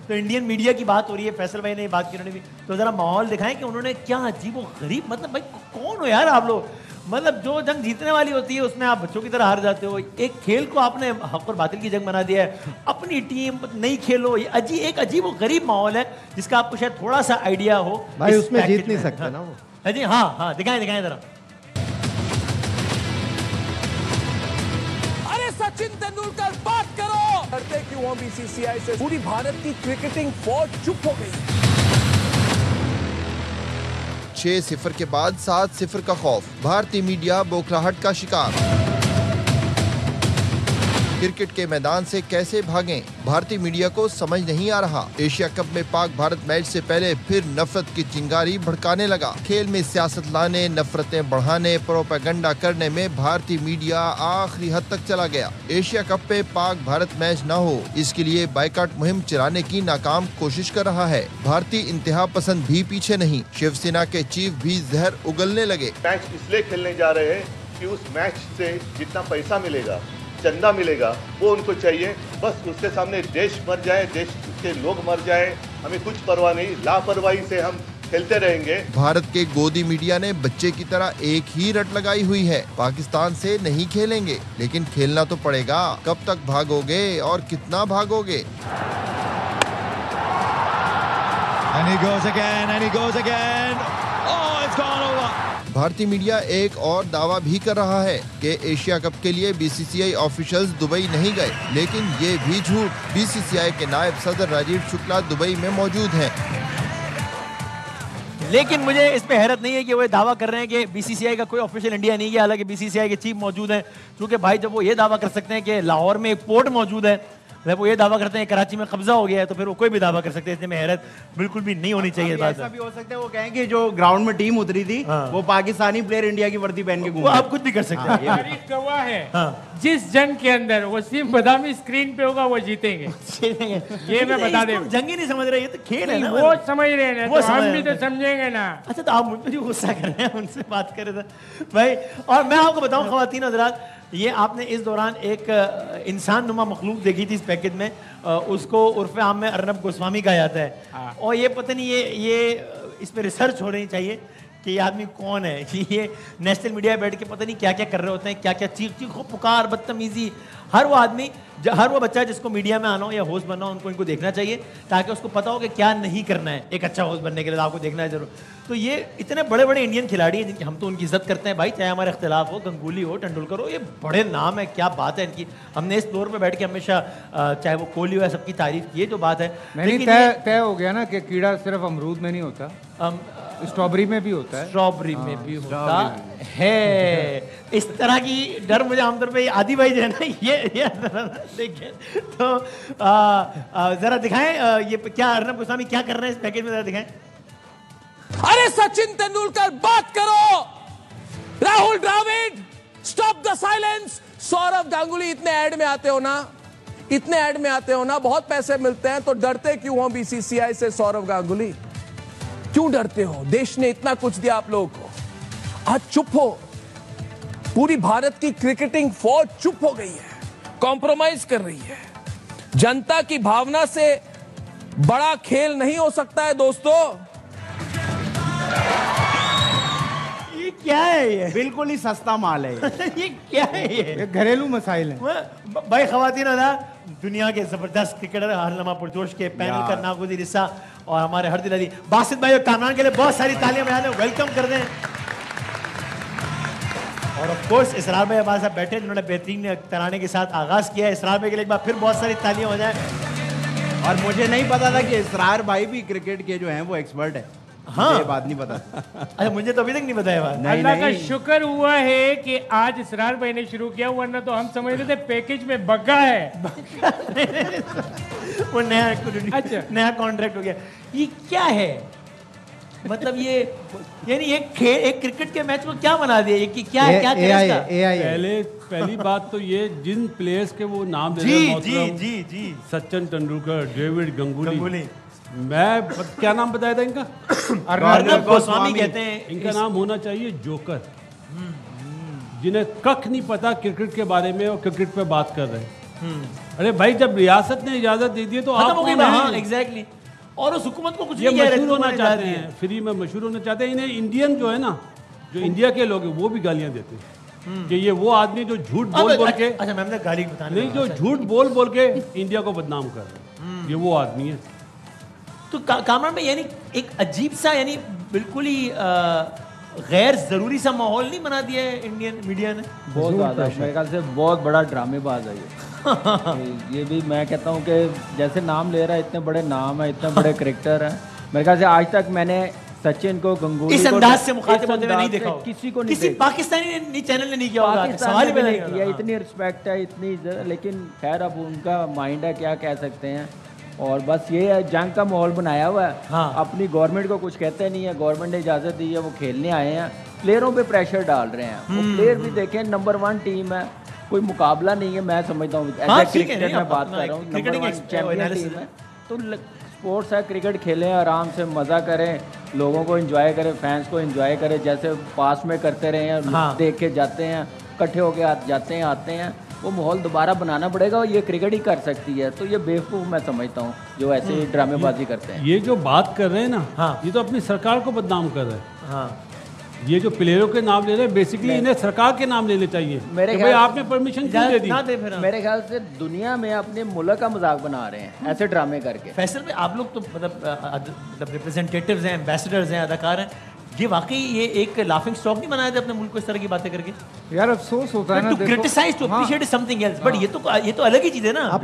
तो Indian media की बात हो रही है, फैसल भाई ने बात की, उन्होंने भी, तो जरा माहौल दिखाएं कि उन्होंने क्या अजीब और गरीब, मतलब भाई कौन हो यार आप लोग, मतलब जो जंग जीतने वाली होती है उसमें आप बच्चों की तरह हार जाते हो। एक खेल को आपने हक और बातिल की जंग बना दिया है, अपनी टीम नहीं खेलो, ये एक अजीब और गरीब माहौल है जिसका आपको शायद थोड़ा सा आइडिया हो। भाई उसमें जीत नहीं सकते ना वो। जी हाँ, दिखाएं जरा। अरे सचिन तेंदुलकर बात करो, करते क्यों हो बीसीसीआई से? पूरी भारत की क्रिकेटिंग फौज चुप हो गई। 6-0 के बाद 7-0 का खौफ, भारतीय मीडिया बौखलाहट का शिकार। क्रिकेट के मैदान से कैसे भागें, भारतीय मीडिया को समझ नहीं आ रहा। एशिया कप में पाक भारत मैच से पहले फिर नफरत की चिंगारी भड़काने लगा। खेल में सियासत लाने, नफरतें बढ़ाने, प्रोपेगेंडा करने में भारतीय मीडिया आखिरी हद तक चला गया। एशिया कप में पाक भारत मैच न हो, इसके लिए बाइकाट मुहिम चलाने की नाकाम कोशिश कर रहा है। भारतीय इंतहा पसंद भी पीछे नहीं, शिवसेना के चीफ भी जहर उगलने लगे। मैच इसलिए खेलने जा रहे हैं कि उस मैच से जितना पैसा मिलेगा, चंदा मिलेगा, वो उनको चाहिए। बस उसके सामने देश मर जाए, देश के लोग मर जाए, हमें कुछ परवाह नहीं, लापरवाही से हम खेलते रहेंगे। भारत के गोदी मीडिया ने बच्चे की तरह एक ही रट लगाई हुई है, पाकिस्तान से नहीं खेलेंगे, लेकिन खेलना तो पड़ेगा। कब तक भागोगे और कितना भागोगे? And he goes again. Oh, it's gone over. भारतीय मीडिया एक और दावा भी कर रहा है कि एशिया कप के लिए बीसीसीआई ऑफिशियल्स दुबई नहीं गए, लेकिन ये भी झूठ। बीसीसीआई के नायब सदर राजीव शुक्ला दुबई में मौजूद हैं। लेकिन मुझे इस पे हैरत नहीं है कि वो दावा कर रहे हैं कि बीसीसीआई का कोई ऑफिशियल इंडिया नहीं गया, हालांकि बीसीसीआई के चीफ मौजूद हैं। क्योंकि भाई जब वो ये दावा कर सकते हैं कि लाहौर में एक पोर्ट मौजूद है, जब वो ये दावा करते हैं कराची में कब्जा हो गया है, तो फिर वो कोई भी दावा कर सकते हैं। इसमें हैरत बिल्कुल भी नहीं होनी चाहिए। ऐसा भी हो सकता है वो कहें कि जो ग्राउंड में टीम उतरी थी वो पाकिस्तानी प्लेयर इंडिया की वर्दी पहन के घूम, आप कुछ भी कर सकते हैं। तारीख गवाह है, जिस जंग के अंदर वसीम बदामी स्क्रीन पे होगा वो जीतेंगे। ये मैं बता दूं, जंग ही नहीं समझ रहे, ये तो खेल है ना। वो समझ रहे हैं, वो तो हम भी तो समझेंगे ना। अच्छा, तो आप मुझ पर गुस्सा कर रहे हैं, उनसे बात कर रहे थे भाई। और मैं आपको बताऊं खवातीन हज़रात, ये आपने इस दौरान एक इंसान नुमा मखलूक देखी थी इस पैकेज में, उसको उर्फ़े आम में अर्नब गोस्वामी कहा जाता है। और ये पता नहीं, ये इस पर रिसर्च हो रही चाहिए कि ये आदमी कौन है। कि ये नेशनल मीडिया बैठ के पता नहीं क्या क्या कर रहे होते हैं, क्या क्या चीखो पुकार, बदतमीजी। हर वो आदमी, हर वो बच्चा जिसको मीडिया में आना हो या होस्ट बनना हो, उनको इनको देखना चाहिए ताकि उसको पता हो कि क्या नहीं करना है। एक अच्छा होस्ट बनने के लिए आपको देखना है जरूर। तो ये इतने बड़े बड़े इंडियन खिलाड़ी हैं जिनकी हम तो उनकी इज्जत करते हैं भाई, चाहे हमारे इख्तिलाफ हो, गंगूली हो, तेंदुलकर हो, ये बड़े नाम है, क्या बात है इनकी। हमने इस फ्लोर पे बैठ के हमेशा चाहे वो कोहली हो, सबकी तारीफ की है, जो बात है। तय हो गया ना कि कीड़ा सिर्फ अमरूद में नहीं होता, स्ट्रॉबेरी में भी होता है। स्ट्रॉबेरी में भी होता है। इस तरह की डर मुझे आमतौर पे आदि भाई जो है ना, ये देखिए तो जरा दिखाएं ये क्या अर्नब गोस्वामी क्या कर रहे हैं इस पैकेज में, जरा दिखाएं। अरे सचिन तेंदुलकर बात करो, Rahul Dravid stop the silence, Sourav Ganguly. इतने ऐड में आते हो ना, बहुत पैसे मिलते हैं, तो डरते क्यों हो बीसीसीआई से? सौरव गांगुली क्यों डरते हो? देश ने इतना कुछ दिया आप लोगों को, आज चुप हो। पूरी भारत की क्रिकेटिंग फौज चुप हो गई है, कॉम्प्रोमाइज कर रही है। जनता की भावना से बड़ा खेल नहीं हो सकता है दोस्तों। ये क्या है? ये बिल्कुल ही सस्ता माल है ये क्या है? ये घरेलू मसाइल है भाई। खवातीन दुनिया के जबरदस्त क्रिकेटर हरनमा पुरजोश के पैनल का नागुज़ीर हिस्सा और हमारे हर दिल अली बासित भाई और कामरान के लिए बहुत सारी तालियां बजा दें, वेलकम कर दें। और ऑफ कोर्स इसरार भाई हमारे साथ बैठे, जिन्होंने बेहतरीन तराने के साथ आगाज किया है। इसरार भाई के लिए एक बार फिर बहुत सारी तालियां हो जाए। और मुझे नहीं पता था कि इसरार भाई भी क्रिकेट के जो हैं वो एक्सपर्ट है। हाँ, ये बात नहीं पता। अच्छा, मुझे तो अभी तक नहीं बताया बात। अल्लाह का शुक्र हुआ है कि आज इसरार भाई ने शुरू किया, वरना तो हम समझ रहे थे पैकेज में बग्गा है। वो नया कॉन्ट्रैक्ट हो गया। ये क्या है? मतलब ये यानी एक क्रिकेट के मैच में क्या बना दिया? ये क्या है? क्या पहली बात तो ये जिन प्लेयर्स के वो नाम दे रहे हैं, जी सचिन तेंदुलकर, डेविड गंगुली, मैं क्या नाम बताया था इनका? अर्नब गोस्वामी कहते हैं। इनका नाम होना चाहिए जोकर, जिन्हें कख नहीं पता क्रिकेट के बारे में और क्रिकेट पे बात कर रहे हैं। अरे भाई जब रियासत ने इजाजत दे दी तो आप एग्जैक्टली, और उस हुकूमत को कुछ ये नहीं कह रहे, मशहूर होना चाहते हैं, फ्री में मशहूर होना चाहते हैं। इन्हें इंडियन जो है ना, जो इंडिया के लोग हैं वो भी गालियां देते हैं कि ये वो आदमी जो झूठ बोल के, अच्छा मैम ने गाली बताने नहीं, जो झूठ बोल के इंडिया को बदनाम कर रहे हैं, ये वो आदमी है। तो कामरान भाई यानी एक अजीब सा, यानी बिल्कुल ही गैर जरूरी सा माहौल नहीं बना दिया है इंडियन मीडिया ने? बहुत ज़्यादा, मेरे ख्याल से बहुत बड़ा ड्रामेबाज है ये भी मैं कहता हूँ कि जैसे नाम ले रहा है, इतने बड़े नाम है, इतने बड़े क्रिकेटर हैं, मेरे ख्याल से आज तक मैंने सचिन को, गंगूली इस अंदाज से मुखातिब होते हुए नहीं देखा, किसी को नहीं, किसी पाकिस्तानी चैनल ने नहीं किया होगा, सवाल भी नहीं किया। इतनी रिस्पेक्ट है, इतनी, लेकिन खैर अब उनका माइंड है, क्या कह सकते हैं। और बस ये है, जंग का माहौल बनाया हुआ है। हाँ। अपनी गवर्नमेंट को कुछ कहते नहीं है, गवर्नमेंट ने इजाज़त दी है, वो खेलने आए हैं, प्लेयरों पे प्रेशर डाल रहे हैं। वो प्लेयर भी देखें, नंबर 1 टीम है, कोई मुकाबला नहीं है, मैं समझता हूँ एज क्रिकेटर में बात कर रहा हूँ, नंबर 1 चैंपियन टीम है। तो स्पोर्ट्स है, क्रिकेट खेलें, आराम से मज़ा करें, लोगों को एंजॉय करें, फैंस को एंजॉय करें, जैसे पास में करते रहे हैं। हाँ। देख के जाते हैं, इकट्ठे होके जाते हैं, आते हैं। वो माहौल दोबारा बनाना पड़ेगा, और ये क्रिकेट ही कर सकती है। तो ये बेवकूफ़ मैं समझता हूँ जो ऐसे ड्रामेबाजी करते हैं। ये जो बात कर रहे हैं ना, हाँ। ये तो अपनी सरकार को बदनाम कर रहे हैं। हाँ। ये जो प्लेयरों के नाम ले रहे हैं, बेसिकली इन्हें सरकार के नाम लेने चाहिए। मेरे ख्याल आपने परमिशन क्यों दे दी? मेरे ख्याल से दुनिया में अपने मुल्क का मजाक बना रहे हैं ऐसे ड्रामे करके। फैसल में आप लोग तो मतलब रिप्रेजेंटेटिव्स हैं, एम्बेसडर्स हैं, अदाकार हैं, ये वाकई ये एक लाफिंग स्टॉक नहीं बनाया था अपने मुल्क को इस तरह की बातें करके? यार अफसोस होता है ना, to criticise, to appreciate is something else, but ये तो अलग ही चीज है ना।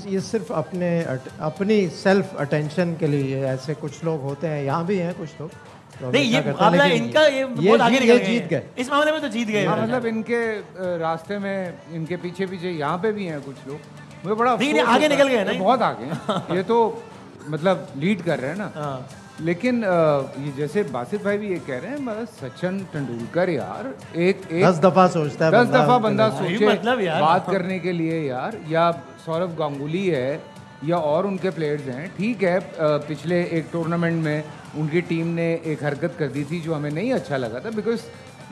ये सिर्फ अपनी सेल्फ अटेंशन के लिए ऐसे कुछ लोग होते हैं, यहाँ भी हैं कुछ लोग। नहीं, ये मुकाबला इनका, ये बहुत आगे निकल गए, जीत गए इस मामले में, तो जीत गए। मतलब इनके रास्ते में, इनके पीछे पीछे यहाँ पे भी हैं कुछ लोग, मुझे बड़ा आगे निकल गए ना, बहुत आगे। ये तो मतलब लीड कर रहे हैं ना। लेकिन ये जैसे बासित भाई भी ये कह रहे हैं, मतलब सचिन तेंदुलकर यार एक 10 दफा सोचता है, 10 दफा बंदा सोचे मतलब बात करने के लिए यार। या सौरव गांगुली है, या और उनके प्लेयर्स हैं, ठीक है। पिछले एक टूर्नामेंट में उनकी टीम ने एक हरकत कर दी थी जो हमें नहीं अच्छा लगा था, बिकॉज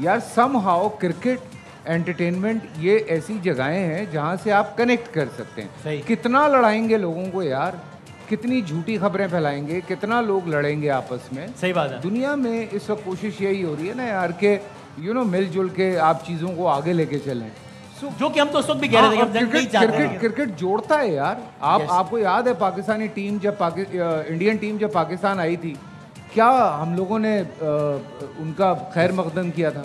यार समहाउ क्रिकेट एंटरटेनमेंट ये ऐसी जगहें हैं जहाँ से आप कनेक्ट कर सकते हैं। कितना लड़ाएंगे लोगों को यार, कितनी झूठी खबरें फैलाएंगे, कितना लोग लड़ेंगे आपस में। सही बात है। दुनिया में इस वक्त कोशिश यही हो रही है ना यार कि मिलजुल के आप चीज़ों को आगे लेके चलें, जो कि हम तो उस वक्त भी कह रहे थे। क्रिकेट जोड़ता है यार। आपको याद है पाकिस्तानी टीम जब इंडियन टीम जब पाकिस्तान आई थी, क्या हम लोगों ने उनका खैर मकदम किया था।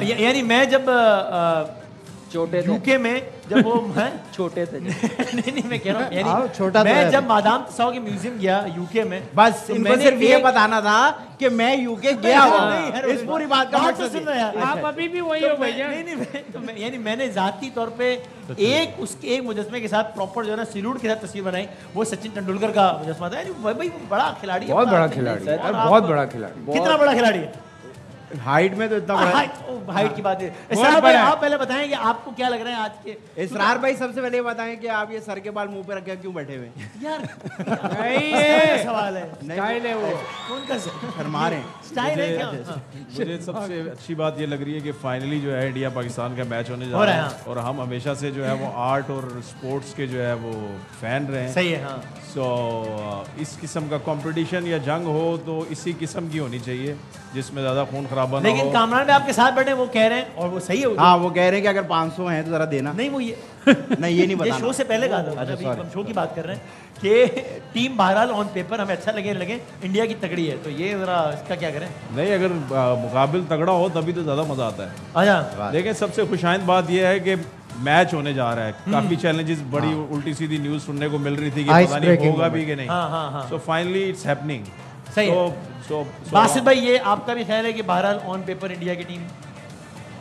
यानी मैं जब छोटे यूके में जब वो हैं छोटे थे नहीं मैं कह रहा हूँ, यानी छोटा मैं जब मादाम तुसाओ के म्यूजियम गया यूके में, बस तो इनको सिर्फ ये बताना था कि मैं यूके गया हूँ, इस पूरी बात का मकसद सुन रहे हैं आप अभी भी वही हो भैया। नहीं, यानी मैंने जाती तौर पे एक मुजस्मे के साथ प्रॉपर जो है ना सिलूट के साथ तस्वीर बनाई, वो सचिन तेंदुलकर का मुजस्मा था। भाई बड़ा खिलाड़ी है, बहुत बड़ा खिलाड़ी, बहुत बड़ा खिलाड़ी। कितना बड़ा खिलाड़ी है? हाइट में तो इतना बड़ा। हाइट की बात है। इसरार भाई आप पहले बताएं कि आपको क्या लग रहा है आज के। इसरार भाई सबसे पहले बताएं कि आप ये सर के बाल मुंह पे रख के क्यों बैठे हुए यार? नहीं ये सवाल है, स्टाइल है वो। कौन का शर्मा रहे स्टाइल है क्या? मुझे सबसे अच्छी बात ये लग रही है कि फाइनली जो है इंडिया पाकिस्तान का मैच होने जा रहा है, और हम हमेशा से जो है वो आर्ट और स्पोर्ट्स के जो है वो फैन रहे हैं। सही है। हाँ। इस किस्म का कंपटीशन या जंग हो तो इसी किस्म की होनी चाहिए जिसमें ज्यादा खून खराबा ना हो। लेकिन कामरान भी आपके साथ बैठे, वो कह रहे हैं, और वो सही है। हाँ, वो कह रहे हैं कि अगर 500 हैं तो जरा देना। नहीं वो ये नहीं, ये नहीं बताना। ये शो से पहले कहा था, अभी हम शो की बात कर रहे हैं कि टीम बहरहाल ऑन पेपर हमें अच्छा लगे इंडिया की तगड़ी है, तो ये जरा इसका क्या करें? नहीं, अगर मुकाबिल तगड़ा हो तभी तो ज्यादा मजा आता है। अच्छा, देखिए सबसे खुशाइंद बात यह है कि मैच होने जा रहा है। काफी चैलेंजेस, बड़ी उल्टी सीधी न्यूज सुनने को मिल रही थी कि पता नहीं होगा भी कि नहीं। So finally it's happening. सही है। बासित भाई, ये आपका भी ख्याल है कि बहरहाल ऑन पेपर इंडिया की टीम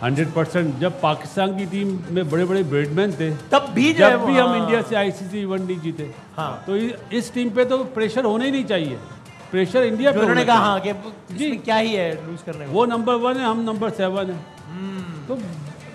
100%। जब पाकिस्तान की टीम में बड़े बड़े बैट्समैन थे, तब भी हम इंडिया से आईसीसी वनडे जीते। हाँ। तो इस टीम पे तो प्रेशर होना ही नहीं चाहिए। प्रेशर इंडिया पे। उन्होंने कहा हाँ कि इसमें क्या ही है लूज करने को। वो नंबर 1 है, हम नंबर 7 है। तो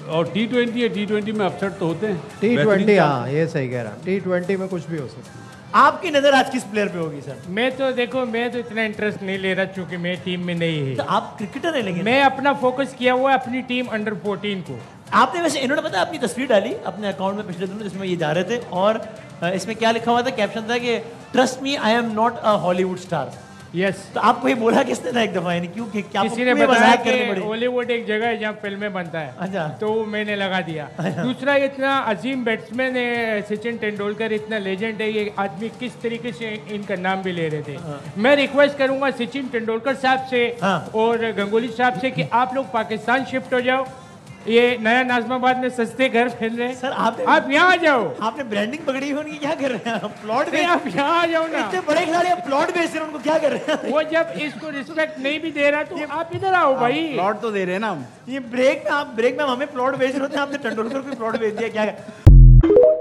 और T20 है, T20 में अपसेट तो होते हैं। T20 हाँ, ये सही कह रहा। T20 में कुछ भी हो सकता है। आपकी नजर आज किस प्लेयर पे होगी सर? मैं तो देखो, मैं तो इतना इंटरेस्ट नहीं ले रहा क्योंकि मैं टीम में नहीं है। तो आप क्रिकेटर है, लेकिन मैं अपना फोकस किया हुआ है अपनी टीम अंडर 14 को। आपने वैसे इन्होंने पता अपनी तस्वीर डाली अपने अकाउंट में पिछले दिनों जिसमें ये जा रहे थे और इसमें क्या लिखा हुआ था, कैप्शन था कि trust me I am not a Hollywood star. Yes. तो आपको ये बोला किसने था एक दफा, यानी क्यों क्या किसी ने बताया कि हॉलीवुड एक जगह है जहाँ फिल्में बनता है। अच्छा। तो मैंने लगा दिया। दूसरा, इतना अजीम बैट्समैन है सचिन तेंदुलकर, इतना लेजेंड है ये आदमी, किस तरीके से इनका नाम भी ले रहे थे। मैं रिक्वेस्ट करूंगा सचिन तेंदुलकर साहब से और गंगुली साहब से कि आप लोग पाकिस्तान शिफ्ट हो जाओ, ये नया नाजमाबाद में सस्ते घर फिर रहे हैं। सर आप यहाँ आ जाओ। आपने ब्रांडिंग पकड़ी है उनकी, क्या कर रहे हैं प्लॉट में? आप यहाँ आ जाओ ना। इतने बड़े खिलाड़ी प्लॉट बेच रहे हैं, उनको क्या कर रहे हैं? वो जब इसको रिस्पेक्ट नहीं भी दे रहा तो आप इधर आओ भाई। प्लॉट तो दे रहे हैं ना हम। ये ब्रेक में आप हमें प्लॉट बेच रहे होते हैं, आपने तेंदुलकर को प्लॉट बेच दिया क्या?